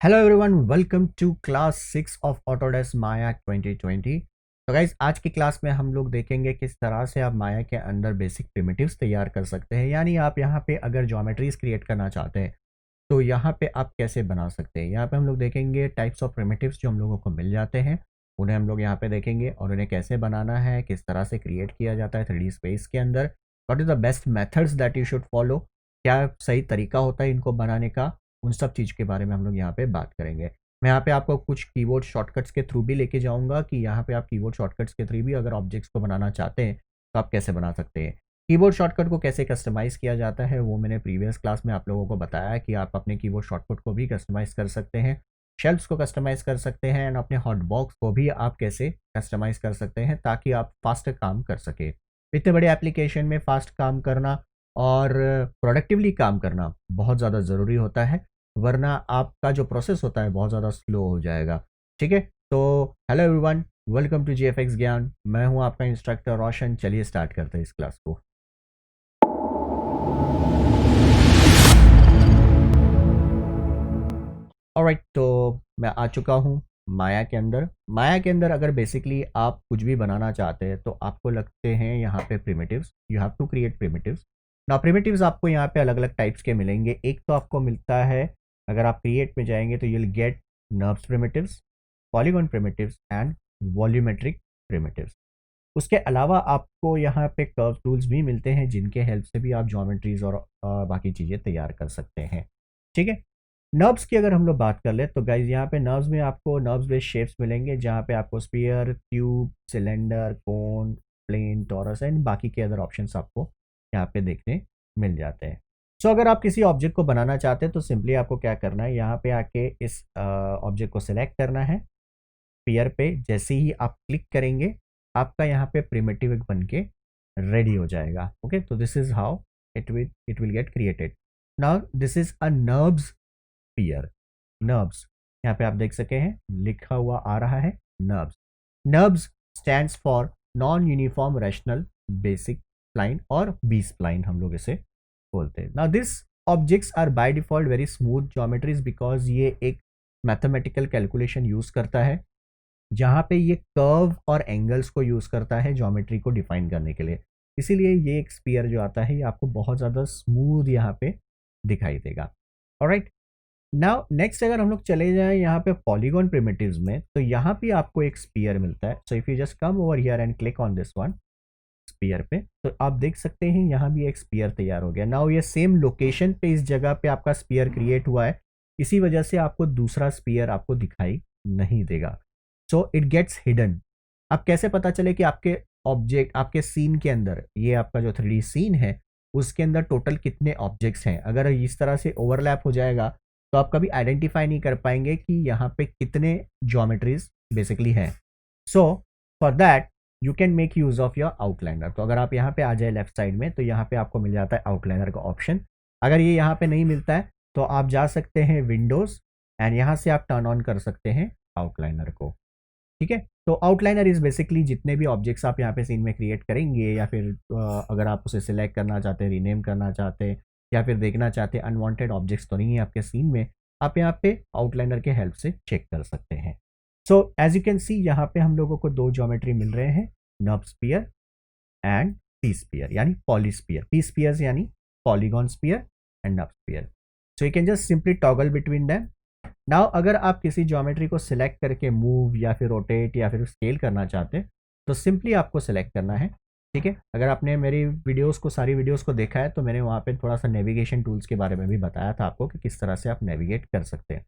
Hello everyone, welcome to class 6 of Autodesk Maya 2020। तो guys आज की क्लास में हम लोग देखेंगे किस तरह से आप माया के अंदर बेसिक प्रिमिटिव्स तैयार कर सकते हैं। यानी आप यहाँ पे अगर ज्योमेट्रीज क्रिएट करना चाहते हैं तो यहाँ पे आप कैसे बना सकते हैं। यहाँ पे हम लोग देखेंगे टाइप्स ऑफ प्रिमिटिव्स जो हम लोगों को मिल जाते हैं, उन्हें हम लोग यहाँ पे देखेंगे और उन्हें कैसे बनाना है, किस तरह से क्रिएट किया जाता है 3D स्पेस के अंदर, what is the best methods that you should follow, क्या सही तरीका होता है इनको बनाने का। उन सब चीज़ के बारे में हम लोग यहाँ पे बात करेंगे। मैं यहाँ पे आपको कुछ कीबोर्ड शॉर्टकट्स के थ्रू भी लेके जाऊँगा कि यहाँ पे आप कीबोर्ड शॉर्टकट्स के थ्रू भी अगर ऑब्जेक्ट्स को बनाना चाहते हैं तो आप कैसे बना सकते हैं। कीबोर्ड शॉर्टकट को कैसे कस्टमाइज़ किया जाता है वो मैंने प्रीवियस क्लास में आप लोगों को बताया कि आप अपने कीबोर्ड शॉर्टकट को भी कस्टमाइज़ कर सकते हैं, शेल्फ्स को कस्टमाइज़ कर सकते हैं एंड अपने हॉट बॉक्स को भी आप कैसे कस्टमाइज़ कर सकते हैं ताकि आप फास्ट काम कर सके। इतने बड़े एप्लीकेशन में फास्ट काम करना और प्रोडक्टिवली काम करना बहुत ज़्यादा ज़रूरी होता है, वरना आपका जो प्रोसेस होता है बहुत ज़्यादा स्लो हो जाएगा। ठीक है, तो hello everyone, welcome to GFX Gyan. मैं हूं आपका इंस्ट्रक्टर रोशन। चलिए स्टार्ट करते हैं इस क्लास को। ऑलराइट, तो मैं आ चुका हूं माया के अंदर। माया के अंदर अगर बेसिकली आप कुछ भी बनाना चाहते हैं तो आपको लगते हैं यहाँ पे primitives, you have to create primitives. ना प्रिमिटिव्स आपको यहाँ पे अलग अलग टाइप्स के मिलेंगे। एक तो आपको मिलता है, अगर आप क्रिएट में जाएंगे तो you'll get nerves primitives, polygon primitives and volumetric primitives. उसके अलावा आपको यहाँ पे कर्व टूल्स भी मिलते हैं जिनके हेल्प से भी आप ज्योमेट्रीज और बाकी चीज़ें तैयार कर सकते हैं। ठीक है, नर्व्स की अगर हम लोग बात कर ले तो गाइज यहाँ पे नर्व्स में आपको नर्व्स बेस्ड शेप्स मिलेंगे जहाँ पे आपको sphere, tube, cylinder, cone, plane, torus and बाकी के अदर ऑप्शंस आपको यहाँ पे देखने मिल जाते हैं। सो अगर आप किसी ऑब्जेक्ट को बनाना चाहते हैं तो सिंपली आपको क्या करना है, यहाँ पे आके इस ऑब्जेक्ट को सिलेक्ट करना है। स्फीयर पे जैसे ही आप क्लिक करेंगे आपका यहाँ पे प्रिमिटिव एक बन के रेडी हो जाएगा। ओके, तो this is how it will get created. Now this is a nerves sphere. Nerves यहाँ पे आप देख सके हैं लिखा हुआ आ रहा है NURBS. NURBS stands for non uniform rational basic spline और बी स्प्लाइन हम लोग इसे बोलते हैं। Now this objects are by default very smooth geometries because ये एक मैथमेटिकल कैलकुलेशन यूज करता है जहाँ पे ये कर्व और एंगल्स को यूज करता है ज्योमेट्री को डिफाइन करने के लिए। इसीलिए ये एक स्पीयर जो आता है ये आपको बहुत ज़्यादा स्मूथ यहाँ पे दिखाई देगा। ऑलराइट, नाउ नेक्स्ट अगर हम लोग चले जाएं यहाँ पे पॉलीगॉन प्रिमिटिव्स में तो यहाँ पे आपको एक स्पीयर मिलता है। So if you just come over here and click on this one sphere पे तो आप देख सकते हैं यहाँ भी एक स्पीयर तैयार हो गया। नाउ ये सेम लोकेशन पे इस जगह पे आपका स्पीयर क्रिएट हुआ है, इसी वजह से आपको दूसरा स्पीयर आपको दिखाई नहीं देगा। So it gets hidden. अब कैसे पता चले कि आपके ऑब्जेक्ट आपके सीन के अंदर, ये आपका जो 3D सीन है उसके अंदर टोटल कितने ऑब्जेक्ट्स हैं। अगर इस तरह से ओवरलैप हो जाएगा तो आप कभी आइडेंटिफाई नहीं कर पाएंगे कि यहाँ पे कितने ज्योमेट्रीज बेसिकली हैं। So for that you can make use of your outliner. तो अगर आप यहाँ पे आ जाए लेफ्ट साइड में तो यहाँ पे आपको मिल जाता है आउटलाइनर का ऑप्शन। अगर ये यहाँ पे नहीं मिलता है तो आप जा सकते हैं विंडोज एंड यहाँ से आप टर्न ऑन कर सकते हैं आउटलाइनर को। ठीक है, तो आउटलाइनर इज बेसिकली जितने भी ऑब्जेक्ट्स आप यहाँ पे सीन में क्रिएट करेंगे या फिर अगर आप उसे सिलेक्ट करना चाहते हैं, रीनेम करना चाहते हैं या फिर देखना चाहते हैं अनवांटेड ऑब्जेक्ट्स तो नहीं है आपके सीन में, आप यहाँ पे आउटलाइनर के हेल्प से चेक कर सकते हैं। So as you can see यहाँ पे हम लोगों को दो ज्योमेट्री मिल रहे हैं, NURBS sphere and P sphere यानी पॉलीस्पीयर। पी स्पीयर्स यानी polygon sphere and NURBS sphere. So you can just simply toggle between them. Now अगर आप किसी ज्योमेट्री को सिलेक्ट करके मूव या फिर रोटेट या फिर स्केल करना चाहते हैं तो सिंपली आपको सिलेक्ट करना है। ठीक है, अगर आपने मेरी वीडियोस को सारी वीडियोस को देखा है तो मैंने वहाँ पे थोड़ा सा नेविगेशन टूल्स के बारे में भी बताया था आपको कि किस तरह से आप नेविगेट कर सकते हैं।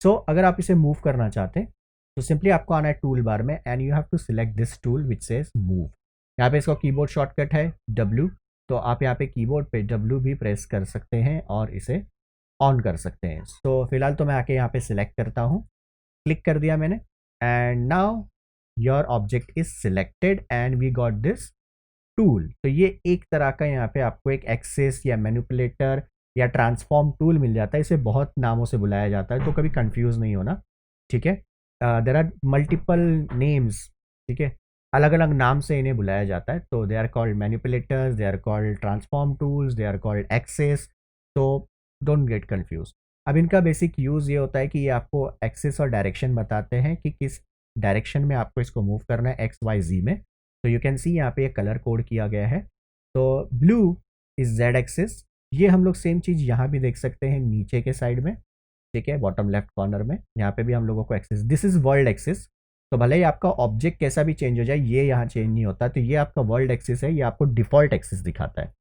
सो अगर आप इसे मूव करना चाहते हैं तो सिंपली आपको आना है टूल बार में and you have to select this tool which says move. यहाँ पे इसका कीबोर्ड शॉर्टकट है W, तो आप यहाँ पे कीबोर्ड पे W भी प्रेस कर सकते हैं और इसे ऑन कर सकते हैं। तो फिलहाल तो मैं आके यहाँ पे सिलेक्ट करता हूँ, क्लिक कर दिया मैंने and now your object is selected and we got this tool. तो ये एक तरह का यहाँ पे आपको एक एक्सेस या मैनिपुलेटर या ट्रांसफॉर्म टूल मिल जाता है। इसे बहुत नामों से बुलाया जाता है तो कभी कंफ्यूज नहीं होना। ठीक है, देर आर मल्टीपल नेम्स। ठीक है, अलग अलग नाम से इन्हें बुलाया जाता है। तो they are called manipulators, they are called transform tools, they are called axes. तो डोंट गेट कंफ्यूज। अब इनका बेसिक यूज़ ये होता है कि ये आपको एक्सिस और डायरेक्शन बताते हैं कि किस डायरेक्शन में आपको इसको मूव करना है, एक्स वाई जी में। तो यू कैन सी यहाँ पे ये कलर कोड किया गया है। तो ब्लू इज जेड एक्सिस। ये हम लोग सेम चीज़ यहाँ भी देख सकते हैं नीचे के साइड में, ठीक है, बॉटम लेफ्ट कॉर्नर में यहाँ पे भी हम लोगों को axis, this is world axis. तो भले ही आपका ऑब्जेक्ट कैसा भी चेंज हो जाए, ये यहाँ चेंज नहीं होता। तो ये आपका वर्ल्ड एक्सिस है, ये आपको डिफॉल्ट एक्सिस दिखाता है,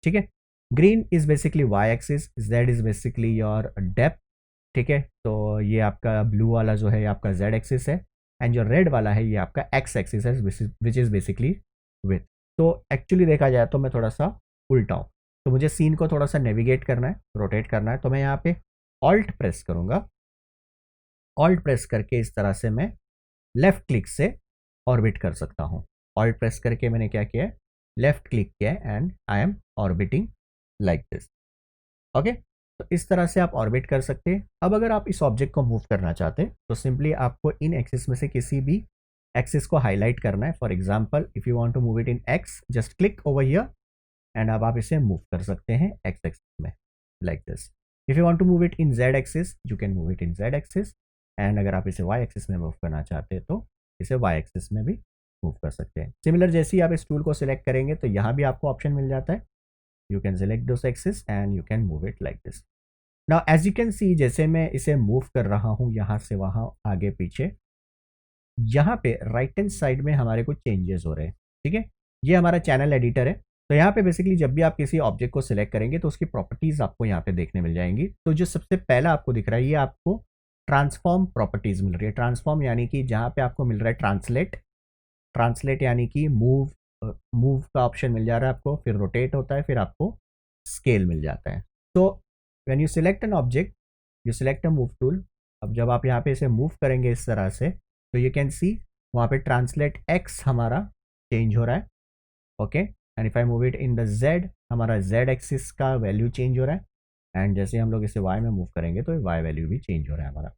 ठीक है। Green is basically y axis, z is basically your depth, ठीक है। तो ये आपका ब्लू वाला जो है ये आपका जेड एक्सिस है, एंड जो रेड वाला है ये आपका एक्स एक्सिस है, विच इज बेसिकली विथ। तो एक्चुअली देखा जाए तो मैं थोड़ा सा उल्टा हूँ, तो मुझे सीन को थोड़ा सा नेविगेट करना है, रोटेट करना है। तो मैं यहाँ पे ऑल्ट प्रेस करूँगा, ऑल्ट प्रेस करके इस तरह से मैं लेफ्ट क्लिक से ऑर्बिट कर सकता हूँ। ऑल्ट प्रेस करके मैंने क्या किया है, लेफ्ट क्लिक किया है and I am orbiting like this, okay. तो इस तरह से आप ऑर्बिट कर सकते हैं। अब अगर आप इस ऑब्जेक्ट को मूव करना चाहते हैं तो सिंपली आपको इन एक्सिस में से किसी भी एक्सिस को हाईलाइट करना है। For example if you want to move it in X, just click over here and अब आप इसे मूव कर सकते हैं एक्स एक्सिस में like this. If you want to move it in Z axis, you can move it in Z axis, and अगर आप इसे वाई एक्सिस में मूव करना चाहते हैं तो इसे वाई एक्सिस में भी मूव कर सकते हैं। सिमिलर जैसे ही आप इस टूल को सिलेक्ट करेंगे तो यहाँ भी आपको ऑप्शन मिल जाता है, you can select this axis and you can move it like this. Now as you can see, जैसे मैं इसे मूव कर रहा हूँ यहाँ से वहाँ आगे पीछे, यहाँ पे राइट हैंड साइड में हमारे कुछ चेंजेस हो रहे हैं, ठीक है। ये हमारा चैनल एडिटर है। तो यहाँ पे बेसिकली जब भी आप किसी ऑब्जेक्ट को सिलेक्ट करेंगे तो उसकी प्रॉपर्टीज आपको यहाँ पे देखने मिल जाएंगी। तो जो सबसे पहला आपको दिख रहा है ये आपको ट्रांसफॉर्म प्रॉपर्टीज मिल रही है। ट्रांसफॉर्म यानी कि जहाँ पे आपको मिल रहा है ट्रांसलेट, ट्रांसलेट यानी कि मूव, मूव का ऑप्शन मिल जा रहा है आपको, फिर रोटेट होता है, फिर आपको स्केल मिल जाता है। तो when you select an object, you select a move tool. अब जब आप यहाँ पे इसे मूव करेंगे इस तरह से तो यू कैन सी वहाँ पे ट्रांसलेट एक्स हमारा चेंज हो रहा है, okay. And if I move it in the Z, हमारा जेड एक्सिस का वैल्यू चेंज हो रहा है, एंड जैसे हम लोग इसे वाई में मूव करेंगे तो वाई वैल्यू भी चेंज हो रहा है हमारा,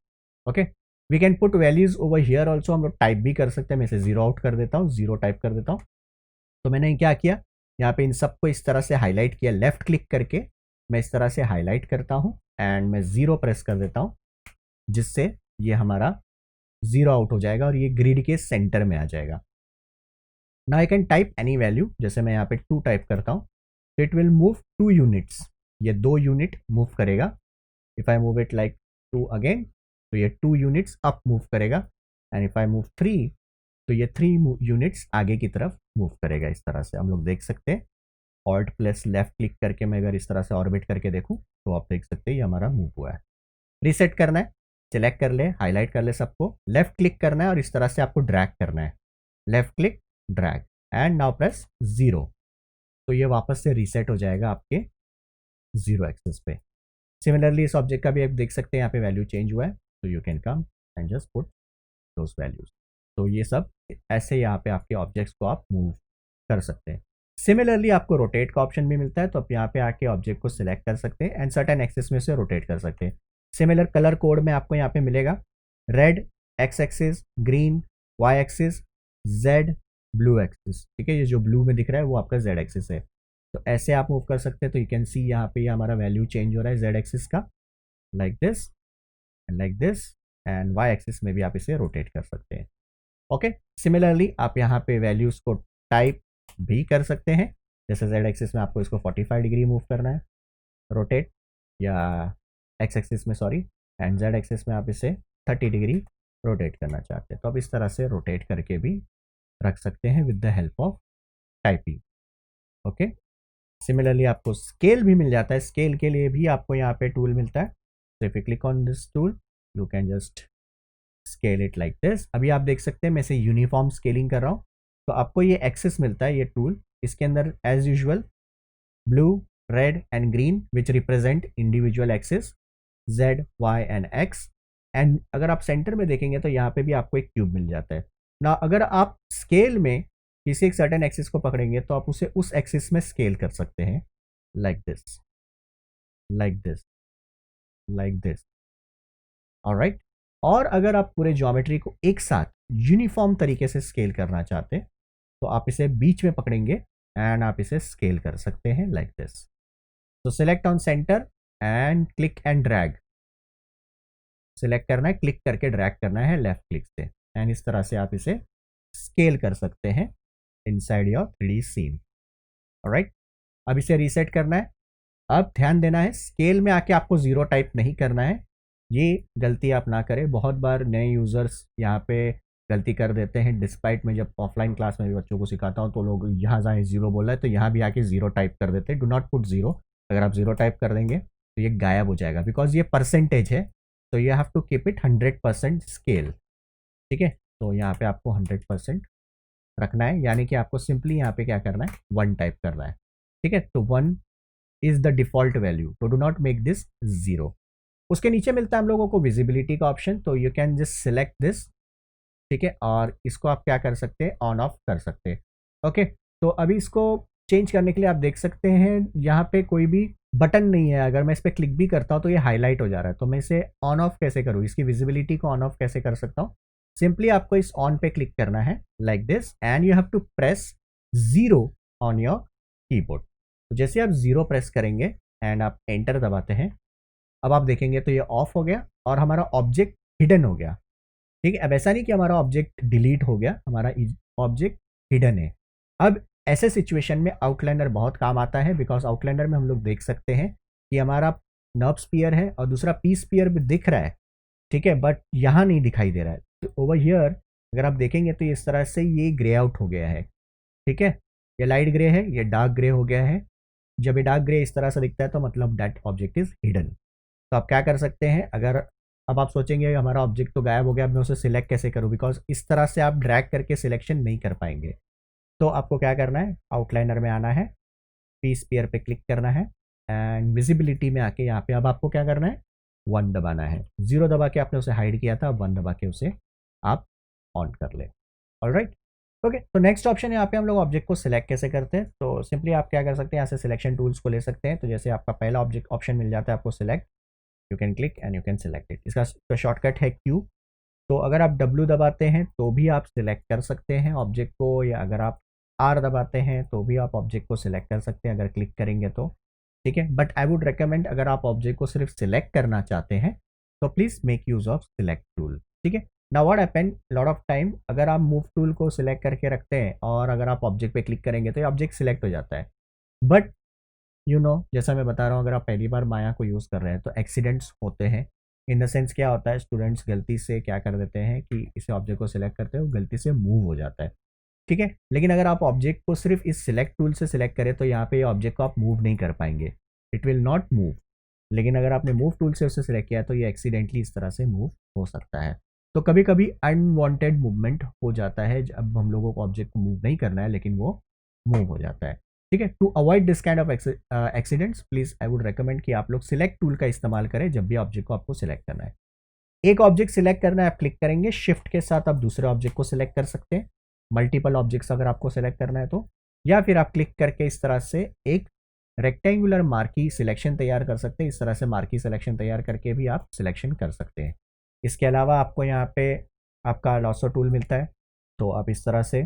okay. We can put values over here also, हम लोग टाइप भी कर सकते हैं। मैं इसे जीरो आउट कर देता हूँ, जीरो टाइप कर देता हूँ। तो मैंने क्या किया, यहाँ पे इन सबको इस तरह से हाईलाइट किया, लेफ्ट क्लिक करके मैं इस तरह से हाईलाइट करता हूँ एंड मैं जीरो प्रेस कर देता हूँ, जिससे ये हमारा जीरो आउट हो जाएगा और ये ग्रिड के सेंटर में आ जाएगा। Now I can type any value, जैसे मैं यहाँ पे 2 टाइप करता हूँ तो इट विल मूव 2 यूनिट्स, ये 2 यूनिट मूव करेगा। If I move it like 2 again तो ये 2 यूनिट्स अप मूव करेगा, एंड इफ आई मूव 3 तो ये 3 यूनिट्स आगे की तरफ मूव करेगा। इस तरह से हम लोग देख सकते हैं। ऑल्ट प्लस लेफ्ट क्लिक करके मैं अगर इस तरह से ऑर्बिट करके देखूँ तो आप देख सकते हैं ये हमारा मूव हुआ है। रीसेट करना है, सिलेक्ट कर ले, हाईलाइट कर ले सबको, लेफ्ट क्लिक करना है और इस तरह से आपको ड्रैग करना है, left click drag and now press 0। तो ये वापस से रीसेट हो जाएगा आपके 0 एक्सिस पे। सिमिलरली इस ऑब्जेक्ट का भी आप देख सकते हैं यहाँ पे वैल्यू चेंज हुआ है, तो you can come and just put those values. तो ये सब ऐसे यहाँ पे आपके ऑब्जेक्ट्स को आप मूव कर सकते हैं। सिमिलरली आपको रोटेट का ऑप्शन भी मिलता है, तो आप यहाँ पे आके ऑब्जेक्ट को सिलेक्ट कर सकते हैं एंड सर्टेन एक्सिस में से रोटेट कर सकते हैं। सिमिलर कलर कोड में आपको यहाँ पे मिलेगा, red X axis, green Y axis, Z blue axis, ठीक है। ये जो ब्लू में दिख रहा है वो आपका जेड एक्सिस है। तो ऐसे आप मूव कर सकते हैं। तो यू कैन सी यहाँ पे हमारा वैल्यू चेंज हो रहा है जेड एक्सिस का, like this and like this, and Y axis में भी आप इसे रोटेट कर सकते हैं, ओके। सिमिलरली आप यहाँ पे वैल्यूज को टाइप भी कर सकते हैं। जैसे जेड एक्सिस में आपको इसको 45 डिग्री मूव करना है, रोटेट, या एक्स एक्सिस में सॉरी, एंड जेड एक्सिस में आप इसे 30 डिग्री रोटेट करना चाहते हैं तो आप इस तरह से रोटेट करके भी रख सकते हैं with the help of typing, okay. Similarly आपको स्केल भी मिल जाता है। स्केल के लिए भी आपको यहाँ पे टूल मिलता है। तो if you click on this tool you can just scale it like this. अभी आप देख सकते हैं मैं इसे यूनिफॉर्म स्केलिंग कर रहा हूँ, तो आपको ये एक्सेस मिलता है, ये टूल। इसके अंदर as usual blue, red and green which represent individual axis Z Y and X. And अगर आप सेंटर में देखेंगे तो यहाँ पे भी आपको एक क्यूब मिल जाता है ना। अगर आप स्केल में किसी एक सर्टेन एक्सिस को पकड़ेंगे तो आप उसे उस एक्सिस में स्केल कर सकते हैं, like this, like this, like this, alright. और अगर आप पूरे ज्योमेट्री को एक साथ यूनिफॉर्म तरीके से स्केल करना चाहते हैं तो आप इसे बीच में पकड़ेंगे एंड आप इसे स्केल कर सकते हैं लाइक दिस। तो select on centre and click and drag. Select करना है, क्लिक करके ड्रैग करना है लेफ्ट क्लिक से, एंड इस तरह से आप इसे स्केल कर सकते हैं inside your 3D scene. Alright, अब इसे रीसेट करना है। अब ध्यान देना है, स्केल में आके आपको जीरो टाइप नहीं करना है, ये गलती आप ना करें। बहुत बार नए यूज़र्स यहाँ पे गलती कर देते हैं, डिस्पाइट में जब ऑफलाइन क्लास में भी बच्चों को सिखाता हूँ तो लोग यहाँ जहाँ जीरो बोला है तो यहाँ भी आके जीरो टाइप कर देते हैं। डू नॉट पुट जीरो, अगर आप जीरो टाइप कर देंगे तो ये गायब हो जाएगा, बिकॉज ये परसेंटेज है, तो you have to keep it 100% scale. ठीक है, तो यहाँ पे आपको 100% रखना है, यानी कि आपको सिंपली यहाँ पे क्या करना है, 1 टाइप करना है। ठीक है, तो 1 इज द डिफॉल्ट वैल्यू, तो डू नॉट मेक दिस 0। उसके नीचे मिलता है हम लोगों को विजिबिलिटी का ऑप्शन, तो you can just select this. ठीक है, और इसको आप क्या कर सकते हैं, ऑन ऑफ कर सकते हैं। ओके, तो अभी इसको चेंज करने के लिए आप देख सकते हैं यहाँ पे कोई भी बटन नहीं है। अगर मैं इस पर क्लिक भी करता हूँ तो ये हाईलाइट हो जा रहा है, तो मैं इसे ऑन ऑफ कैसे करूँ, इसकी विजिबिलिटी को ऑन ऑफ कैसे कर सकता हूँ। सिंपली आपको इस ऑन पे क्लिक करना है like this, and you have to press 0 on your keyboard. तो जैसे आप 0 प्रेस करेंगे एंड आप एंटर दबाते हैं, अब आप देखेंगे तो ये ऑफ हो गया और हमारा ऑब्जेक्ट हिडन हो गया। ठीक है, अब ऐसा नहीं कि हमारा ऑब्जेक्ट डिलीट हो गया, हमारा ऑब्जेक्ट हिडन है। अब ऐसे सिचुएशन में आउटलाइनर बहुत काम आता है, बिकॉज आउटलाइनर में हम लोग देख सकते हैं कि हमारा नर्व स्पीयर है और दूसरा पी स्पीयर भी दिख रहा है। ठीक है, बट यहाँ नहीं दिखाई दे रहा है। तो ओवर हियर अगर आप देखेंगे तो इस तरह से ये ग्रे आउट हो गया है। ठीक है, ये लाइट ग्रे है, ये डार्क ग्रे हो गया है। जब ये डार्क ग्रे इस तरह से दिखता है तो मतलब दैट ऑब्जेक्ट इज हिडन। तो आप क्या कर सकते हैं, अगर अब आप सोचेंगे हमारा ऑब्जेक्ट तो गायब हो गया, अब मैं उसे सिलेक्ट कैसे करूं, बिकॉज इस तरह से आप ड्रैग करके सिलेक्शन नहीं कर पाएंगे। तो आपको क्या करना है, आउटलाइनर में आना है, पी स्पीयर पे क्लिक करना है, एंड विजिबिलिटी में आके यहाँ पे अब आपको क्या करना है, 1 दबाना है। 0 दबा के आपने उसे हाइड किया था, अब 1 दबा के उसे आप ऑन कर ले। ऑलराइट, ओके, तो नेक्स्ट ऑप्शन यहाँ पे हम लोग ऑब्जेक्ट को सिलेक्ट कैसे करते हैं। तो सिंपली आप क्या कर सकते हैं, यहाँ से सिलेक्शन टूल्स को ले सकते हैं। तो जैसे आपका पहला ऑब्जेक्ट ऑप्शन मिल जाता है आपको select, you can click and you can select it. इसका शॉर्टकट है क्यू। तो अगर आप W दबाते हैं तो भी आप सिलेक्ट कर सकते हैं ऑब्जेक्ट को, या अगर आप R दबाते हैं तो भी आप ऑब्जेक्ट को सिलेक्ट कर सकते हैं अगर क्लिक करेंगे तो। ठीक है, बट आई वुड रिकमेंड अगर आप ऑब्जेक्ट को सिर्फ सिलेक्ट करना चाहते हैं तो please make use of select tool. ठीक है, now what happen lot of time, अगर आप मूव टूल को सिलेक्ट करके रखते हैं और अगर आप ऑब्जेक्ट पे क्लिक करेंगे तो ये ऑब्जेक्ट सिलेक्ट हो जाता है, बट जैसा मैं बता रहा हूँ, अगर आप पहली बार माया को यूज़ कर रहे हैं तो एक्सीडेंट्स होते हैं। इन द सेंस क्या होता है, स्टूडेंट्स गलती से क्या कर देते हैं कि इसे ऑब्जेक्ट को सिलेक्ट करते हैं, वो गलती से मूव हो जाता है। ठीक है, लेकिन अगर आप ऑब्जेक्ट को सिर्फ इस सिलेक्ट टूल से सिलेक्ट करें तो यहाँ पे ऑब्जेक्ट को आप मूव नहीं कर पाएंगे, इट विल नॉट मूव। लेकिन अगर आपने मूव टूल से उसे सिलेक्ट किया तो ये एक्सीडेंटली इस तरह से मूव हो सकता है। तो कभी कभी अनवांटेड मूवमेंट हो जाता है, जब हम लोगों को ऑब्जेक्ट को मूव नहीं करना है लेकिन वो मूव हो जाता है। ठीक है, to avoid this kind of accidents please I would recommend कि आप लोग सिलेक्ट टूल का इस्तेमाल करें जब भी ऑब्जेक्ट को आपको सिलेक्ट करना है। एक ऑब्जेक्ट सिलेक्ट करना है, आप क्लिक करेंगे, शिफ्ट के साथ आप दूसरे ऑब्जेक्ट को सिलेक्ट कर सकते हैं। मल्टीपल ऑब्जेक्ट्स अगर आपको सिलेक्ट करना है तो, या फिर आप क्लिक करके इस तरह से एक रेक्टेंगुलर मार्की सिलेक्शन तैयार कर सकते हैं। इस तरह से मार्की सिलेक्शन तैयार करके भी आप सिलेक्शन कर सकते हैं। इसके अलावा आपको यहाँ पे आपका लॉसो टूल मिलता है, तो आप इस तरह से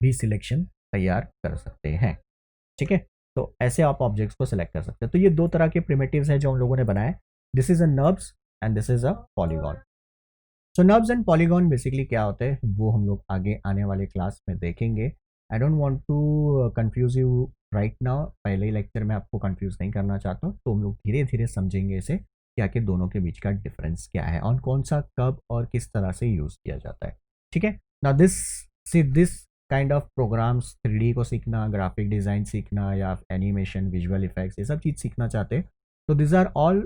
भी सिलेक्शन तैयार कर सकते हैं। ठीक है, तो ऐसे आप ऑब्जेक्ट्स को सिलेक्ट कर सकते हैं। तो ये 2 तरह के प्रिमिटिव्स हैं जो हम लोगों ने बनाए। This is a nerves and this is a polygon. So nerves and polygon basically क्या होते हैं वो हम लोग आगे आने वाले क्लास में देखेंगे। I don't want to confuse you right now, पहले ही लेक्चर में आपको कंफ्यूज नहीं करना चाहता हूँ, तो हम लोग धीरे धीरे समझेंगे इसे कि आखिर दोनों के बीच का डिफरेंस क्या है और कौन सा कब और किस तरह से यूज़ किया जाता है। ठीक है, now this kind of programs, 3D को सीखना, ग्राफिक डिज़ाइन सीखना या एनिमेशन, विजुअल इफेक्ट्स, ये सब चीज़ सीखना चाहते हैं तो this are all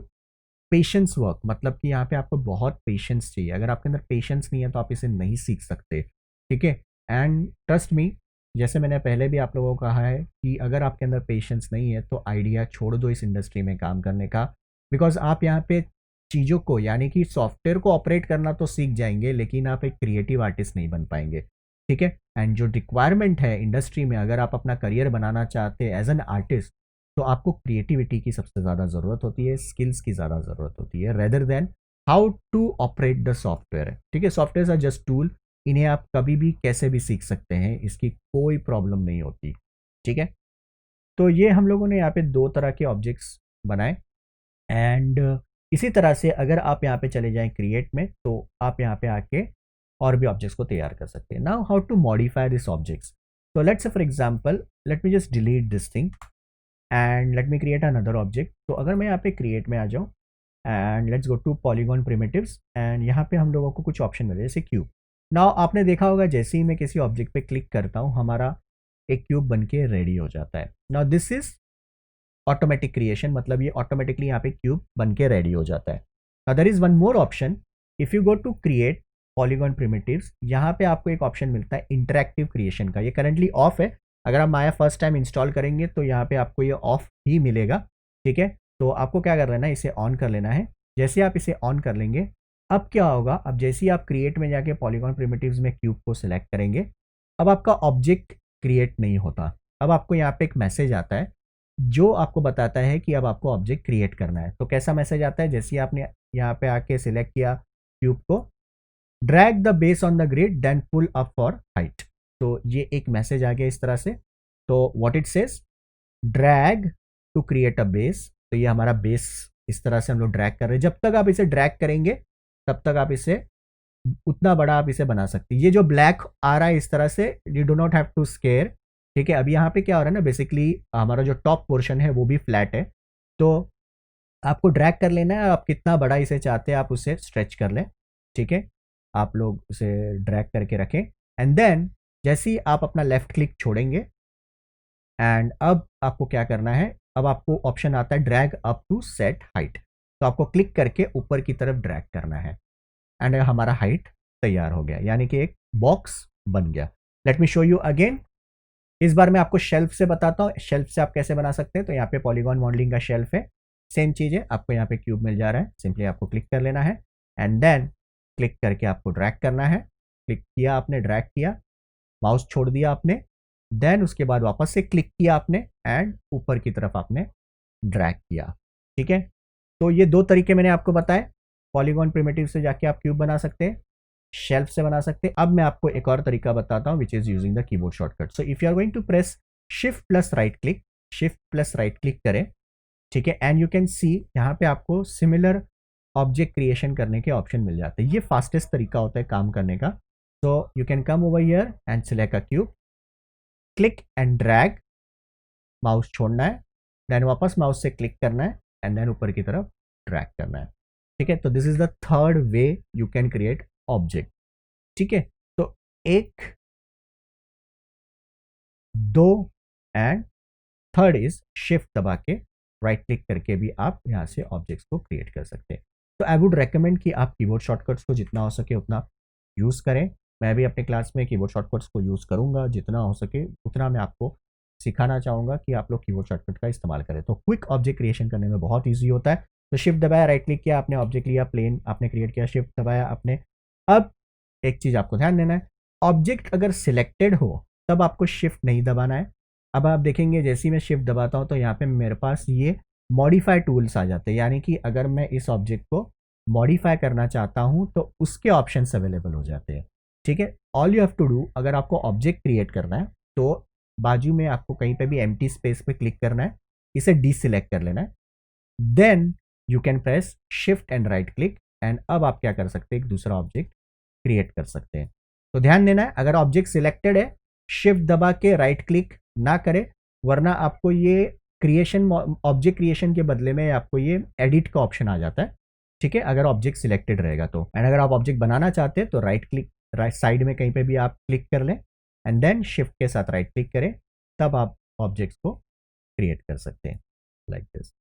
patience work. मतलब कि यहाँ पे आपको बहुत पेशेंस चाहिए। अगर आपके अंदर पेशेंस नहीं है तो आप इसे नहीं सीख सकते। ठीक है, एंड ट्रस्ट मी, जैसे मैंने पहले भी आप लोगों को कहा है कि अगर आपके अंदर पेशेंस नहीं है तो आइडिया छोड़ दो इस इंडस्ट्री में काम करने का, बिकॉज आप यहाँ पे चीज़ों को, यानी कि सॉफ्टवेयर को ऑपरेट करना तो सीख जाएंगे लेकिन आप एक क्रिएटिव आर्टिस्ट नहीं बन पाएंगे। ठीक है, एंड जो रिक्वायरमेंट है इंडस्ट्री में, अगर आप अपना करियर बनाना चाहते हैं एज एन आर्टिस्ट, तो आपको क्रिएटिविटी की सबसे ज़्यादा ज़रूरत होती है, स्किल्स की ज़्यादा ज़रूरत होती है, rather than how to operate the software. ठीक है, सॉफ्टवेयर आर जस्ट टूल, इन्हें आप कभी भी कैसे भी सीख सकते हैं, इसकी कोई प्रॉब्लम नहीं होती। ठीक है, तो ये हम लोगों ने यहाँ पे 2 तरह के ऑब्जेक्ट्स बनाए, एंड इसी तरह से अगर आप यहाँ पे चले जाएं क्रिएट में, तो आप यहाँ पे आके और भी ऑब्जेक्ट्स को तैयार कर सकते हैं. Now how to modify this objects. So let's say for example, let me just delete this thing and let me create another object. तो अगर मैं यहाँ पे create में आ जाऊँ and let's go to polygon primitives and यहाँ पे हम लोगों को कुछ ऑप्शन मिले जैसे क्यूब. नाउ आपने देखा होगा जैसे ही मैं किसी ऑब्जेक्ट पे क्लिक करता हूँ हमारा एक क्यूब बन के रेडी हो जाता है. Now this is automatic creation, मतलब ये ऑटोमेटिकली यहाँ पे क्यूब बन के रेडी हो जाता है. Now there is one more option. If you go to create polygon primitives, यहाँ पे आपको एक ऑप्शन मिलता है इंटरैक्टिव क्रिएशन का. ये करंटली ऑफ है. अगर आप माया फर्स्ट टाइम इंस्टॉल करेंगे तो यहाँ पे आपको ये ऑफ ही मिलेगा. ठीक है, तो आपको क्या कर लेना है, इसे ऑन कर लेना है. जैसे आप इसे ऑन कर लेंगे, अब क्या होगा, अब जैसे ही आप क्रिएट में जाके पॉलीगॉन प्रिमिटिव्स में क्यूब को सिलेक्ट करेंगे, अब आपका ऑब्जेक्ट क्रिएट नहीं होता. अब आपको यहाँ पे एक मैसेज आता है जो आपको बताता है कि अब आपको ऑब्जेक्ट क्रिएट करना है. तो कैसा मैसेज आता है, जैसे आपने यहाँ पे आके सिलेक्ट किया क्यूब को, drag the base on the grid then pull up for height. तो ये एक मैसेज आ गया इस तरह से. तो what it says, drag to create a base. तो ये हमारा बेस इस तरह से हम लोग ड्रैग कर रहे हैं. जब तक आप इसे ड्रैग करेंगे तब तक आप इसे उतना बड़ा आप इसे बना सकते हैं. ये जो ब्लैक आ रहा है इस तरह से, you do not have to scare. ठीक है, अभी यहाँ पे क्या हो रहा है ना, बेसिकली हमारा जो टॉप पोर्शन है वो भी फ्लैट है. तो आपको ड्रैग कर लेना है, आप कितना बड़ा इसे चाहते हैं आप उसे स्ट्रेच कर लें. ठीक है, आप लोग उसे ड्रैग करके रखें एंड देन जैसे ही आप अपना लेफ्ट क्लिक छोड़ेंगे एंड अब आपको क्या करना है, अब आपको ऑप्शन आता है drag up to set height. तो आपको क्लिक करके ऊपर की तरफ ड्रैग करना है एंड हमारा हाइट तैयार हो गया, यानी कि एक बॉक्स बन गया. Let me show you again. इस बार मैं आपको शेल्फ से बताता हूँ, शेल्फ से आप कैसे बना सकते हैं. तो यहाँ पे पॉलीगॉन मॉडलिंग का शेल्फ है, सेम चीज़ है. आपको यहाँ पे क्यूब मिल जा रहा है, सिंपली आपको क्लिक कर लेना है एंड देन क्लिक करके आपको ड्रैग करना है. क्लिक किया आपने, ड्रैग किया, माउस छोड़ दिया आपने, देन उसके बाद वापस से क्लिक किया आपने एंड ऊपर की तरफ आपने ड्रैग किया. ठीक है, तो ये दो तरीके मैंने आपको बताए. पॉलीगॉन प्रिमिटिव से जाके आप क्यूब बना सकते हैं, शेल्फ से बना सकते हैं. अब मैं आपको एक और तरीका बताता हूँ which is using the keyboard shortcut. So if you are going to press shift plus right click, shift plus right click करें. ठीक है, एंड यू कैन सी यहाँ पे आपको सिमिलर ऑब्जेक्ट क्रिएशन करने के ऑप्शन मिल जाते हैं. ये फास्टेस्ट तरीका होता है काम करने का. सो you can come over here and select a cube, click and drag, mouse छोड़ना है, देन वापस माउस से क्लिक करना है एंड देन ऊपर की तरफ ड्रैग करना है. ठीक है, तो this is the third way you can create object. ठीक है, तो एक, दो एंड थर्ड इज शिफ्ट दबा के राइट क्लिक करके भी आप यहाँ से ऑब्जेक्ट्स को क्रिएट कर सकते हैं. तो आई वुड रेकमेंड कि आप कीबोर्ड शॉर्टकट्स को जितना हो सके उतना यूज़ करें. मैं भी अपने क्लास में कीबोर्ड शॉर्टकट्स को यूज़ करूँगा, जितना हो सके उतना मैं आपको सिखाना चाहूँगा कि आप लोग कीबोर्ड शॉर्टकट का इस्तेमाल करें. तो क्विक ऑब्जेक्ट क्रिएशन करने में बहुत ईजी होता है. तो शिफ्ट दबाया, राइट क्लिक किया, आपने ऑब्जेक्ट लिया, प्लेन आपने क्रिएट किया, शिफ्ट दबाया आपने. अब एक चीज़ आपको ध्यान देना है, ऑब्जेक्ट अगर सिलेक्टेड हो तब आपको शिफ्ट नहीं दबाना है. अब आप देखेंगे जैसे ही मैं शिफ्ट दबाता हूँ तो यहाँ पे मेरे पास ये मॉडिफाई टूल्स आ जाते हैं, यानी कि अगर मैं इस ऑब्जेक्ट को मॉडिफाई करना चाहता हूँ तो उसके ऑप्शंस अवेलेबल हो जाते हैं. ठीक है, all you have to do, अगर आपको ऑब्जेक्ट क्रिएट करना है तो बाजू में आपको कहीं पे भी एम्प्टी स्पेस पे क्लिक करना है, इसे डीसिलेक्ट कर लेना है, then you can press shift and right click and अब आप क्या कर सकते हैं, एक दूसरा ऑब्जेक्ट क्रिएट कर सकते हैं. तो ध्यान देना है, अगर ऑब्जेक्ट सिलेक्टेड है शिफ्ट दबा के राइट क्लिक ना करें, वरना आपको ये क्रिएशन, ऑब्जेक्ट क्रिएशन के बदले में आपको ये एडिट का ऑप्शन आ जाता है. ठीक है, अगर ऑब्जेक्ट सिलेक्टेड रहेगा तो. एंड अगर आप ऑब्जेक्ट बनाना चाहते हैं तो राइट क्लिक, राइट साइड में कहीं पे भी आप क्लिक कर लें एंड देन शिफ्ट के साथ राइट क्लिक करें, तब आप ऑब्जेक्ट्स को क्रिएट कर सकते हैं लाइक दिस.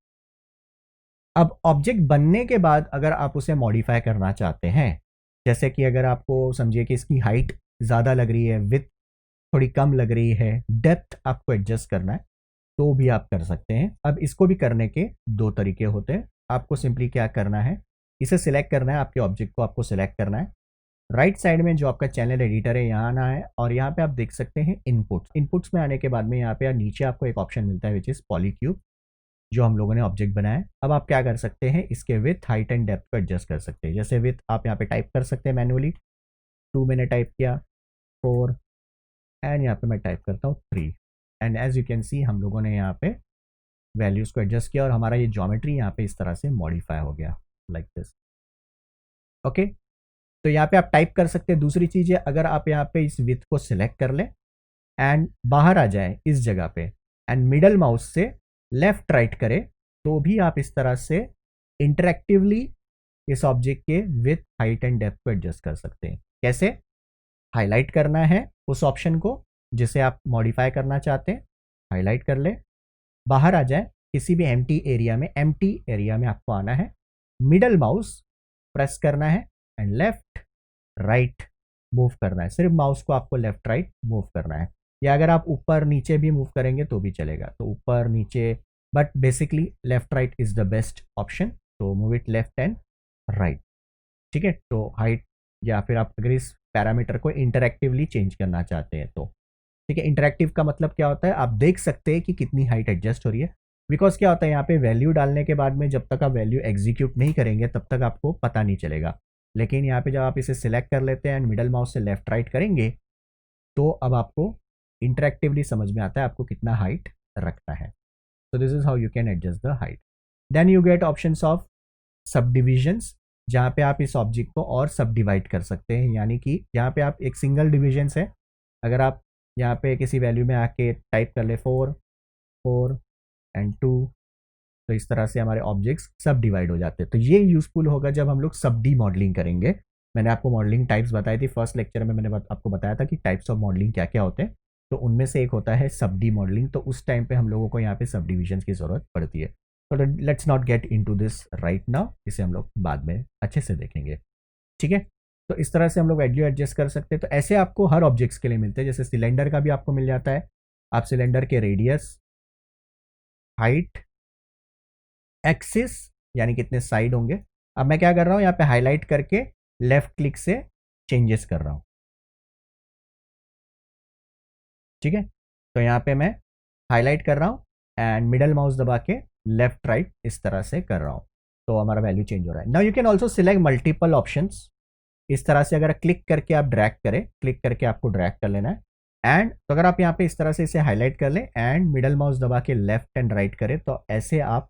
अब ऑब्जेक्ट बनने के बाद अगर आप उसे मॉडिफाई करना चाहते हैं, जैसे कि अगर आपको समझिए कि इसकी हाइट ज़्यादा लग रही है, विड्थ थोड़ी कम लग रही है, डेप्थ आपको एडजस्ट करना है, तो भी आप कर सकते हैं. अब इसको भी करने के दो तरीके होते हैं. आपको सिंपली क्या करना है, इसे सिलेक्ट करना है, आपके ऑब्जेक्ट को आपको सिलेक्ट करना है, राइट साइड में जो आपका चैनल एडिटर है यहाँ आना है और यहाँ पे आप देख सकते हैं इनपुट्स. इनपुट्स में आने के बाद में यहाँ पे नीचे आपको एक ऑप्शन मिलता है विच इज़ पॉलीक्यूब, जो हम लोगों ने ऑब्जेक्ट बनाया है. अब आप क्या कर सकते हैं, इसके विथ, हाइट एंड डेप्थ को एडजस्ट कर सकते हैं. जैसे विथ आप यहाँ पे टाइप कर सकते हैं मैनुअली, 2 मैंने टाइप किया, 4 एंड यहाँ पे मैं टाइप करता हूँ 3 and as you can see हम लोगों ने यहाँ पे वैल्यूज़ को एडजस्ट किया और हमारा ये ज्योमेट्री यहाँ पे इस तरह से मॉडिफाई हो गया. Like this. ओके, तो यहाँ पे आप टाइप कर सकते हैं। दूसरी चीज़ है, अगर आप यहाँ पे इस विथ को सिलेक्ट कर लें एंड बाहर आ जाए इस जगह पे एंड मिडल माउस से लेफ्ट राइट करें, तो भी आप इस तरह से इंटरेक्टिवली इस ऑब्जेक्ट के विथ हाइट एंड डेप्थ को एडजस्ट कर सकते हैं। कैसे? हाईलाइट करना है उस ऑप्शन को जिसे आप मॉडिफाई करना चाहते हैं, हाईलाइट कर ले, बाहर आ जाए किसी भी एम्प्टी एरिया में आपको आना है, मिडल माउस प्रेस करना है एंड लेफ्ट राइट मूव करना है। सिर्फ माउस को आपको लेफ्ट राइट मूव करना है, या अगर आप ऊपर नीचे भी मूव करेंगे तो भी चलेगा, तो ऊपर नीचे, but basically left right is the best option, तो move it left and right. ठीक है, तो हाइट, या फिर आप अगर इस पैरामीटर को इंटरेक्टिवली चेंज करना चाहते हैं तो ठीक है। इंटरेक्टिव का मतलब क्या होता है, आप देख सकते हैं कि कितनी हाइट एडजस्ट हो रही है। बिकॉज क्या होता है, यहाँ पे वैल्यू डालने के बाद में जब तक आप वैल्यू एग्जीक्यूट नहीं करेंगे तब तक आपको पता नहीं चलेगा, लेकिन यहाँ पे जब आप इसे सिलेक्ट कर लेते हैं एंड मिडल माउस से लेफ्ट राइट करेंगे तो अब आपको इंटरेक्टिवली समझ में आता है आपको कितना हाइट रखना है। So this is how you can adjust the height. Then you get options of subdivisions, जहाँ पे आप इस ऑब्जेक्ट को और सब डिवाइड कर सकते हैं, यानी कि यहाँ पे आप एक सिंगल डिविजन है, अगर आप यहाँ पे किसी वैल्यू में आके टाइप कर ले 4 4 एंड 2, तो इस तरह से हमारे ऑब्जेक्ट्स सब डिवाइड हो जाते हैं। तो ये यूजफुल होगा जब हम लोग सब डी मॉडलिंग करेंगे। मैंने आपको मॉडलिंग टाइप्स बताई थी फर्स्ट लेक्चर में, मैंने आपको बताया था कि टाइप्स ऑफ मॉडलिंग क्या क्या होते हैं, तो उनमें से एक होता है सब डी मॉडलिंग। तो उस टाइम पे हम लोगों को यहाँ पे सब डिविजन की ज़रूरत पड़ती है। तो let's not get into this right now, इसे हम लोग बाद में अच्छे से देखेंगे। ठीक है, तो इस तरह से हम लोग वैल्यू एडजस्ट कर सकते हैं। तो ऐसे आपको हर ऑब्जेक्ट्स के लिए मिलते हैं, जैसे सिलेंडर का भी आपको मिल जाता है। आप सिलेंडर के रेडियस, हाइट, एक्सिस यानी कितने साइड होंगे। अब मैं क्या कर रहा हूं, यहाँ पे हाईलाइट करके लेफ्ट क्लिक से चेंजेस कर रहा हूं। ठीक है, तो यहाँ पे मैं हाईलाइट कर रहा हूं एंड मिडल माउस दबा के लेफ्ट राइट इस तरह से कर रहा हूं, तो हमारा वैल्यू चेंज हो रहा है। Now you can also select multiple options. इस तरह से अगर क्लिक करके आप ड्रैग करें, क्लिक करके आपको ड्रैग कर लेना है एंड तो अगर आप यहाँ पे इस तरह से इसे हाईलाइट कर लें एंड मिडल माउस दबा के लेफ्ट एंड राइट करें, तो ऐसे आप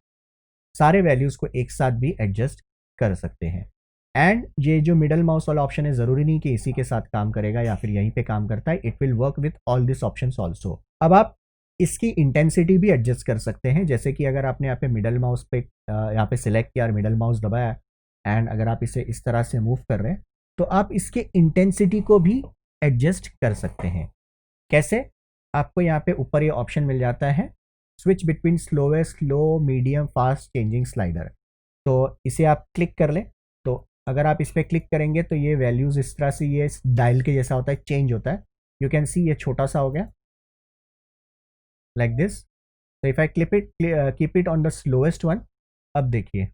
सारे वैल्यूज को एक साथ भी एडजस्ट कर सकते हैं। एंड ये जो मिडल माउस वाला ऑप्शन है, जरूरी नहीं कि इसी के साथ काम करेगा या फिर यहीं पे काम करता है, it will work with all this options also. अब आप इसकी इंटेंसिटी भी एडजस्ट कर सकते हैं, जैसे कि अगर आपने यहाँ पे मिडल माउस पे यहाँ पे सिलेक्ट किया और मिडल माउस दबाया एंड अगर आप इसे इस तरह से मूव कर रहे हैं, तो आप इसके इंटेंसिटी को भी एडजस्ट कर सकते हैं। कैसे? आपको यहाँ पे ऊपर ये ऑप्शन मिल जाता है, switch between slowest, slow, medium, fast changing slider. तो इसे आप क्लिक कर लें, तो अगर आप इस पर क्लिक करेंगे तो ये वैल्यूज इस तरह से ये डायल के जैसा होता है, चेंज होता है। यू कैन सी ये छोटा सा हो गया लाइक दिस। तो if I keep it on the slowest one, अब देखिए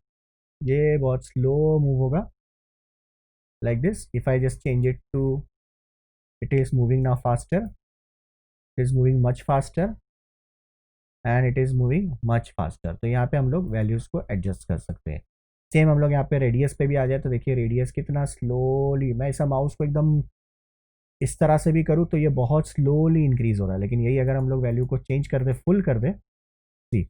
ये बहुत स्लो मूव होगा like this. If I just change it to, it is moving now faster, it is moving much faster and it is moving much faster. तो यहाँ पे हम लोग वैल्यूज़ को एडजस्ट कर सकते हैं। सेम हम लोग यहाँ पे रेडियस पे भी आ जाए, तो देखिए रेडियस कितना स्लोली, मैं ऐसा माउस को एकदम इस तरह से भी करूँ तो ये बहुत स्लोली इंक्रीज हो रहा है, लेकिन यही अगर हम लोग वैल्यू को चेंज कर दे, फुल कर दे, सी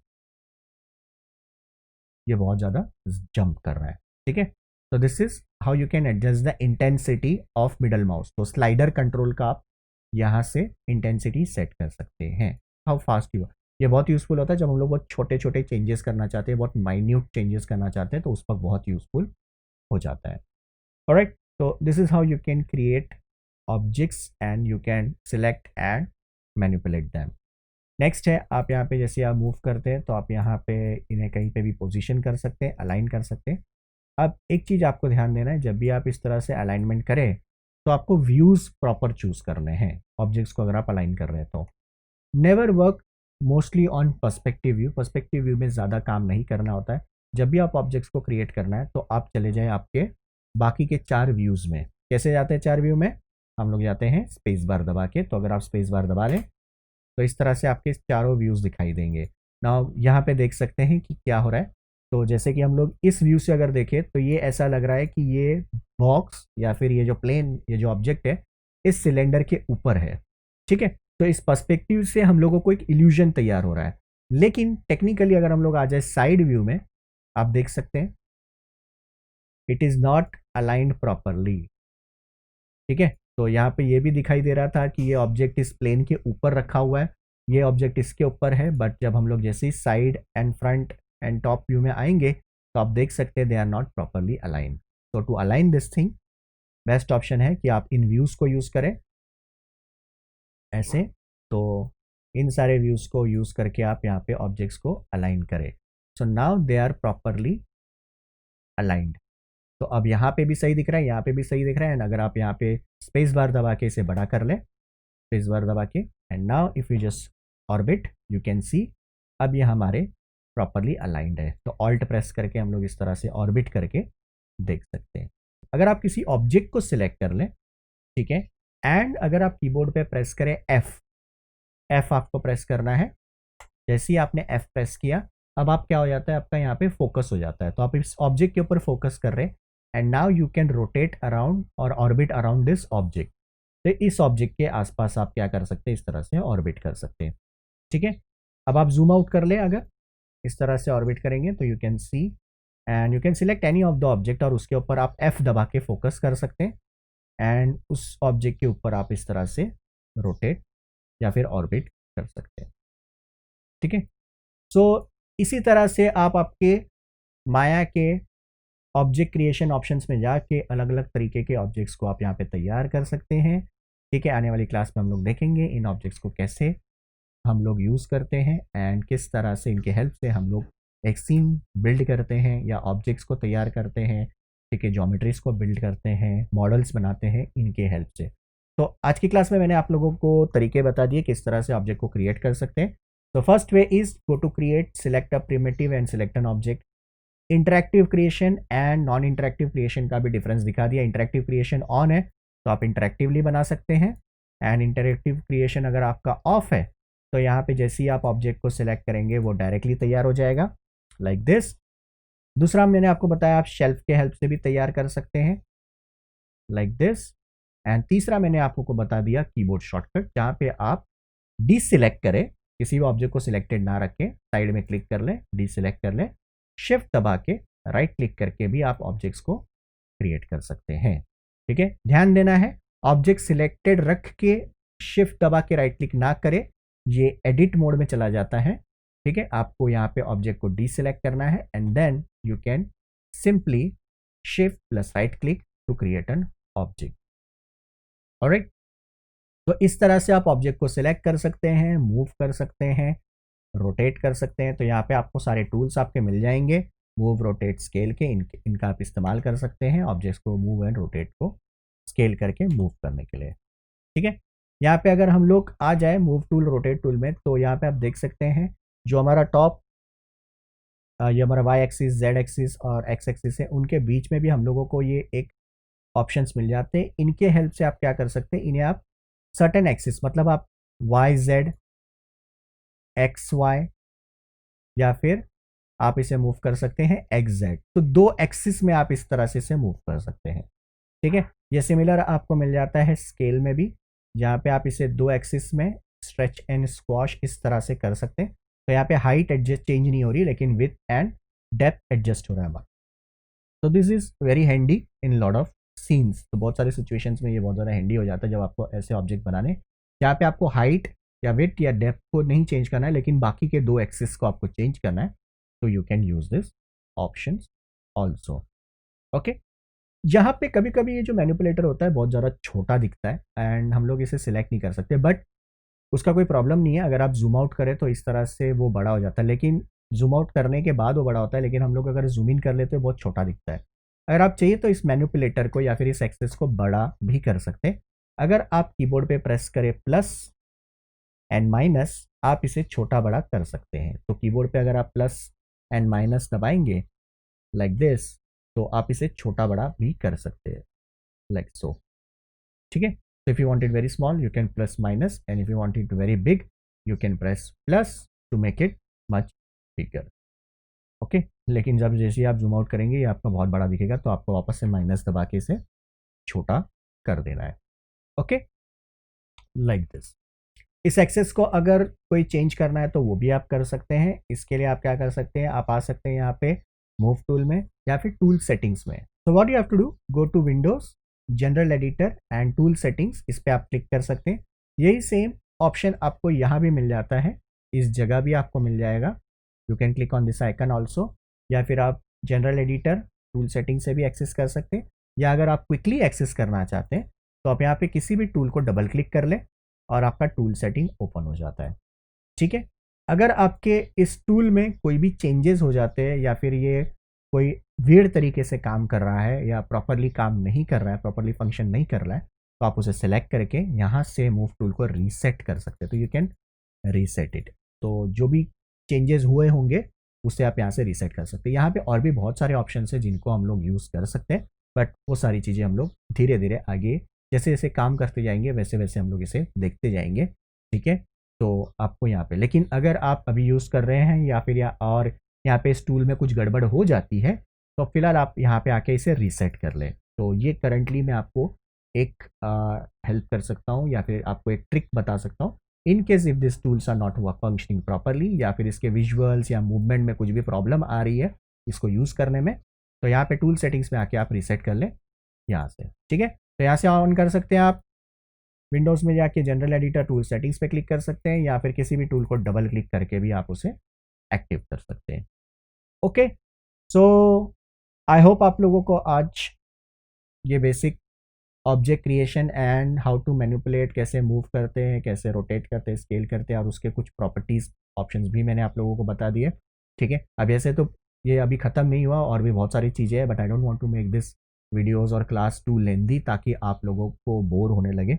ये बहुत ज़्यादा जंप कर रहा है। ठीक है, तो this is how you can adjust the intensity of middle mouse. तो स्लाइडर कंट्रोल का आप यहाँ से इंटेंसिटी सेट कर सकते हैं, हाउ फास्ट यू। ये बहुत यूज़फुल होता है जब हम लोग बहुत छोटे छोटे चेंजेस करना चाहते हैं, बहुत माइन्यूट चेंजेस करना चाहते हैं, तो उस पर बहुत यूज़फुल हो जाता है। ऑलराइट, तो this is how you can create objects and you can select and manipulate them. Next है, आप यहाँ पे जैसे आप मूव करते हैं तो आप यहाँ पे इन्हें कहीं पे भी पोजीशन कर सकते हैं, अलाइन कर सकते हैं। अब एक चीज़ आपको ध्यान देना है, जब भी आप इस तरह से अलाइनमेंट करें तो आपको व्यूज़ प्रॉपर चूज़ करने हैं ऑब्जेक्ट्स को, अगर आप अलाइन कर रहे हैं तो। Never work mostly on perspective view. Perspective view में ज़्यादा काम नहीं करना होता है। जब भी आप ऑब्जेक्ट्स को क्रिएट करना है तो आप चले जाएं आपके बाकी के 4 व्यूज़ में। कैसे जाते हैं 4 व्यू में? हम लोग जाते हैं स्पेस बार दबा के। तो अगर आप स्पेस बार दबा लें तो इस तरह से आपके चारों व्यूज़ दिखाई देंगे। नाउ यहाँ पे देख सकते हैं कि क्या हो रहा है। तो जैसे कि हम लोग इस व्यू से अगर देखें तो ये ऐसा लग रहा है कि ये बॉक्स या फिर ये जो प्लेन, ये जो ऑब्जेक्ट है, इस सिलेंडर के ऊपर है। ठीक है, तो इस पर्सपेक्टिव से हम लोगों को एक इल्यूजन तैयार हो रहा है। लेकिन टेक्निकली अगर हम लोग आ जाए साइड व्यू में, आप देख सकते हैं it is not aligned properly. ठीक है, तो यहाँ पे ये भी दिखाई दे रहा था कि ये ऑब्जेक्ट इस प्लेन के ऊपर रखा हुआ है, ये ऑब्जेक्ट इसके ऊपर है, बट जब हम लोग जैसे ही side and front and top view में आएंगे तो आप देख सकते हैं they are not properly aligned. तो to align this thing best option है कि आप इन व्यूज़ को यूज़ करें ऐसे। तो इन सारे व्यूज़ को यूज़ करके आप यहाँ पे ऑब्जेक्ट्स को अलाइन करें। So now they are properly aligned. तो अब यहाँ पे भी सही दिख रहा है, यहाँ पे भी सही दिख रहा है। एंड अगर आप यहाँ पे स्पेस बार दबा के इसे बड़ा कर लें, स्पेस बार दबा के, and now if you just orbit you can सी अब ये हमारे प्रॉपरली अलाइंड है। तो ऑल्ट प्रेस करके हम लोग इस तरह से ऑर्बिट करके देख सकते हैं। अगर आप किसी ऑब्जेक्ट को सिलेक्ट कर लें, ठीक है, एंड अगर आप कीबोर्ड पे प्रेस करें एफ आपको प्रेस करना है। जैसे ही आपने एफ प्रेस किया, अब आप क्या हो जाता है, आपका यहाँ पे फोकस हो जाता है। तो आप इस ऑब्जेक्ट के ऊपर फोकस कर रहे हैं and now you can rotate around और ऑर्बिट अराउंड दिस ऑब्जेक्ट। तो इस ऑब्जेक्ट के आसपास आप क्या कर सकते हैं, इस तरह से ऑर्बिट कर सकते हैं। ठीक है, अब आप जूम आउट कर ले, अगर इस तरह से ऑर्बिट करेंगे तो you can C and you can select any of the object और उसके ऊपर आप एफ दबा के फोकस कर सकते हैं एंड उस ऑब्जेक्ट के ऊपर आप इस तरह से रोटेट या फिर ऑर्बिट कर सकते हैं। ठीक है, सो इसी तरह से आप आपके माया के ऑब्जेक्ट क्रिएशन ऑप्शंस में जाके अलग अलग तरीके के ऑब्जेक्ट्स को आप यहाँ पे तैयार कर सकते हैं। ठीक है, आने वाली क्लास में हम लोग देखेंगे इन ऑब्जेक्ट्स को कैसे हम लोग यूज़ करते हैं एंड किस तरह से इनके हेल्प से हम लोग एक सीन बिल्ड करते हैं या ऑब्जेक्ट्स को तैयार करते हैं। ठीक है, ज्योमेट्रीज को बिल्ड करते हैं, मॉडल्स बनाते हैं इनके हेल्प से। तो आज की क्लास में मैंने आप लोगों को तरीके बता दिए किस तरह से ऑब्जेक्ट को क्रिएट कर सकते हैं। तो first way is go to create, select a primitive and select an object. Interactive creation and non interactive creation का भी डिफरेंस दिखा दिया। इंटरैक्टिव क्रिएशन ऑन है तो आप इंटरैक्टिवली बना सकते हैं एंड इंटरैक्टिव क्रिएशन अगर आपका ऑफ है तो यहाँ पे जैसे ही आप ऑब्जेक्ट को सिलेक्ट करेंगे वो डायरेक्टली तैयार हो जाएगा लाइक दिस। दूसरा मैंने आपको बताया आप शेल्फ के हेल्प से भी तैयार कर सकते हैं लाइक दिस। एंड तीसरा मैंने आपको बता दिया कीबोर्ड शॉर्टकट, जहाँ पे आप डीसिलेक्ट करें, किसी भी ऑब्जेक्ट को सिलेक्टेड ना रखें, साइड में क्लिक कर लें, डीसिलेक्ट कर लें, शिफ्ट दबा के राइट क्लिक करके भी आप ऑब्जेक्ट्स को क्रिएट कर सकते हैं। ठीक है, ध्यान देना है ऑब्जेक्ट सिलेक्टेड रख के शिफ्ट दबा के राइट क्लिक ना करें, ये एडिट मोड में चला जाता है। ठीक है, आपको यहाँ पे ऑब्जेक्ट को डीसिलेक्ट करना है and then you can simply shift plus right click to create an object. Alright, तो इस तरह से आप ऑब्जेक्ट को सिलेक्ट कर सकते हैं, मूव कर सकते हैं, रोटेट कर सकते हैं। तो यहाँ पे आपको सारे टूल्स आपके मिल जाएंगे, मूव रोटेट स्केल के, इनका आप इस्तेमाल कर सकते हैं ऑब्जेक्ट्स को मूव एंड रोटेट को स्केल करके मूव करने के लिए। ठीक है, यहाँ पे अगर हम लोग आ जाए मूव टूल रोटेट टूल में तो यहाँ पे आप देख सकते हैं जो हमारा टॉप ये हमारा वाई एक्सिस, जेड एक्सिस और एक्स एक्सिस है, उनके बीच में भी हम लोगों को ये एक ऑप्शंस मिल जाते हैं। इनके हेल्प से आप क्या कर सकते हैं, इन्हें आप सर्टेन एक्सिस मतलब आप वाई जेड, एक्स वाई या फिर आप इसे मूव कर सकते हैं एक्स जेड। तो दो एक्सिस में आप इस तरह से इसे मूव कर सकते हैं। ठीक है, ये सिमिलर आपको मिल जाता है स्केल में भी, जहाँ पे आप इसे दो एक्सिस में स्ट्रेच एंड स्क्वॉश इस तरह से कर सकते हैं। तो यहाँ पे हाइट एडजस्ट चेंज नहीं हो रही लेकिन विथ एंड डेप्थ एडजस्ट हो रहा है हमारा। तो this is very handy in lot of scenes. तो बहुत सारे सिचुएशंस में ये बहुत ज़्यादा हैंडी हो जाता है जब आपको ऐसे ऑब्जेक्ट बनाने जहाँ पे आपको हाइट या विथ या डेप्थ को नहीं चेंज करना है लेकिन बाकी के दो एक्सिस को आपको चेंज करना है। तो you can use this option also. Okay, यहाँ पे कभी कभी ये जो मैनिपुलेटर होता है बहुत ज़्यादा छोटा दिखता है एंड हम लोग इसे सिलेक्ट नहीं कर सकते, बट उसका कोई प्रॉब्लम नहीं है। अगर आप जूम आउट करें तो इस तरह से वो बड़ा हो जाता है, लेकिन जूम आउट करने के बाद वो बड़ा होता है, लेकिन हम लोग अगर जूम इन कर लेते हैं बहुत छोटा दिखता है। अगर आप चाहिए तो इस मैनिपुलेटर को या फिर इस एक्सेस को बड़ा भी कर सकते हैं। अगर आप कीबोर्ड पे प्रेस करें प्लस एंड माइनस, आप इसे छोटा बड़ा कर सकते हैं। तो कीबोर्ड पे अगर आप प्लस एंड माइनस दबाएंगे लाइक दिस तो आप इसे छोटा बड़ा भी कर सकते हैं लाइक सो। ठीक है, so if you want it very small you can plus minus and if you want it very big you can press plus to make it much bigger. Okay, लेकिन जब जैसे आप जूम आउट करेंगे ये आपका बहुत बड़ा दिखेगा तो आपको वापस से माइनस दबा के इसे छोटा कर देना है। Okay, like this. इस एक्सेस को अगर कोई चेंज करना है तो वो भी आप कर सकते हैं। इसके लिए आप क्या कर सकते हैं, आप आ सकते हैं यहाँ पे मूव टूल में या फिर टूल सेटिंग्स में। So what you have to do, go to windows, general editor and tool settings, इस पर आप क्लिक कर सकते हैं। यही सेम ऑप्शन आपको यहाँ भी मिल जाता है, इस जगह भी आपको मिल जाएगा। You can click on this icon also, या फिर आप जनरल एडिटर टूल सेटिंग से भी एक्सेस कर सकते हैं, या अगर आप क्विकली एक्सेस करना चाहते हैं तो आप यहाँ पे किसी भी टूल को डबल क्लिक कर लें और आपका टूल सेटिंग ओपन हो जाता है। ठीक है, अगर आपके इस टूल में कोई भी चेंजेस हो जाते हैं या फिर ये कोई वियर्ड तरीके से काम कर रहा है या प्रॉपरली काम नहीं कर रहा है, प्रॉपरली फंक्शन नहीं कर रहा है, तो आप उसे सेलेक्ट करके यहाँ से मूव टूल को रीसेट कर सकते हैं। तो यू कैन रीसेट इट, तो जो भी चेंजेस हुए होंगे उसे आप यहाँ से रीसेट कर सकते हैं। यहाँ पे और भी बहुत सारे ऑप्शन है जिनको हम लोग यूज़ कर सकते हैं, बट वो सारी चीज़ें हम लोग धीरे धीरे आगे जैसे जैसे काम करते जाएंगे वैसे वैसे हम लोग इसे देखते जाएंगे। ठीक है, तो आपको यहाँ पे, लेकिन अगर आप अभी यूज़ कर रहे हैं या फिर और यहाँ पे इस टूल में कुछ गड़बड़ हो जाती है तो फिलहाल आप यहाँ पे आके इसे रीसेट कर लें। तो ये करंटली मैं आपको एक हेल्प कर सकता हूँ या फिर आपको एक ट्रिक बता सकता हूँ। In case if this tools are not functioning properly या फिर इसके विजुअल्स या मूवमेंट में कुछ भी प्रॉब्लम आ रही है इसको यूज़ करने में, तो यहाँ पे टूल सेटिंग्स में आके आप रीसेट कर लें यहाँ से। ठीक है, तो यहाँ से ऑन कर सकते हैं आप, विंडोज़ में जाके जनरल एडिटर टूल सेटिंग्स पे क्लिक कर सकते हैं या फिर किसी भी टूल को डबल क्लिक करके भी आप उसे एक्टिव कर सकते हैं। ओके, सो आई होप आप लोगों को आज ये basic object creation and how to manipulate, कैसे मूव करते हैं, कैसे रोटेट करते हैं, स्केल करते हैं, और उसके कुछ प्रॉपर्टीज ऑप्शंस भी मैंने आप लोगों को बता दिए। ठीक है, अब ऐसे तो ये अभी ख़त्म नहीं हुआ, और भी बहुत सारी चीज़ें हैं, but I don't want to make this videos और क्लास टू लेंदी ताकि आप लोगों को बोर होने लगे।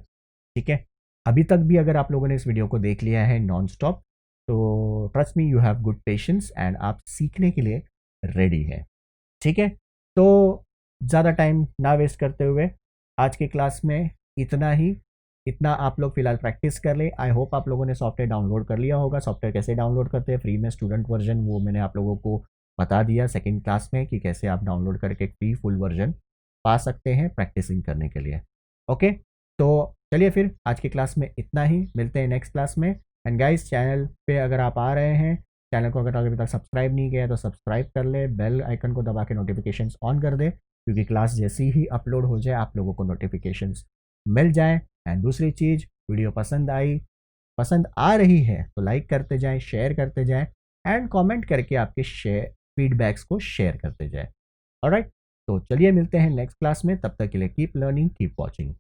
ठीक है, अभी तक भी अगर आप लोगों ने इस वीडियो को देख लिया है नॉन स्टॉप, तो trust me you have good patience and आप सीखने के लिए रेडी है। ठीक है, तो ज़्यादा टाइम ना वेस्ट करते हुए आज की क्लास में इतना आप लोग फिलहाल प्रैक्टिस कर ले। आई होप आप लोगों ने सॉफ्टवेयर डाउनलोड कर लिया होगा। सॉफ्टवेयर कैसे डाउनलोड करते हैं फ्री में, स्टूडेंट वर्जन, वो मैंने आप लोगों को बता दिया सेकंड क्लास में कि कैसे आप डाउनलोड करके फ्री फुल वर्जन पा सकते हैं प्रैक्टिसिंग करने के लिए। ओके, तो चलिए फिर आज की क्लास में इतना ही, मिलते हैं नेक्स्ट क्लास में। एंड गाइस, चैनल पे अगर आप आ रहे हैं, चैनल को अगर अभी तक सब्सक्राइब नहीं किया तो सब्सक्राइब कर ले, बेल आइकन को दबा के नोटिफिकेशंस ऑन कर दे, क्योंकि क्लास जैसी ही अपलोड हो जाए आप लोगों को नोटिफिकेशंस मिल जाए। एंड दूसरी चीज़, वीडियो पसंद आ रही है तो लाइक करते जाएं, शेयर करते जाएं एंड कमेंट करके आपके फीडबैक्स को शेयर करते जाएं। ऑलराइट, तो चलिए मिलते हैं नेक्स्ट क्लास में, तब तक के लिए कीप लर्निंग, कीप वॉचिंग।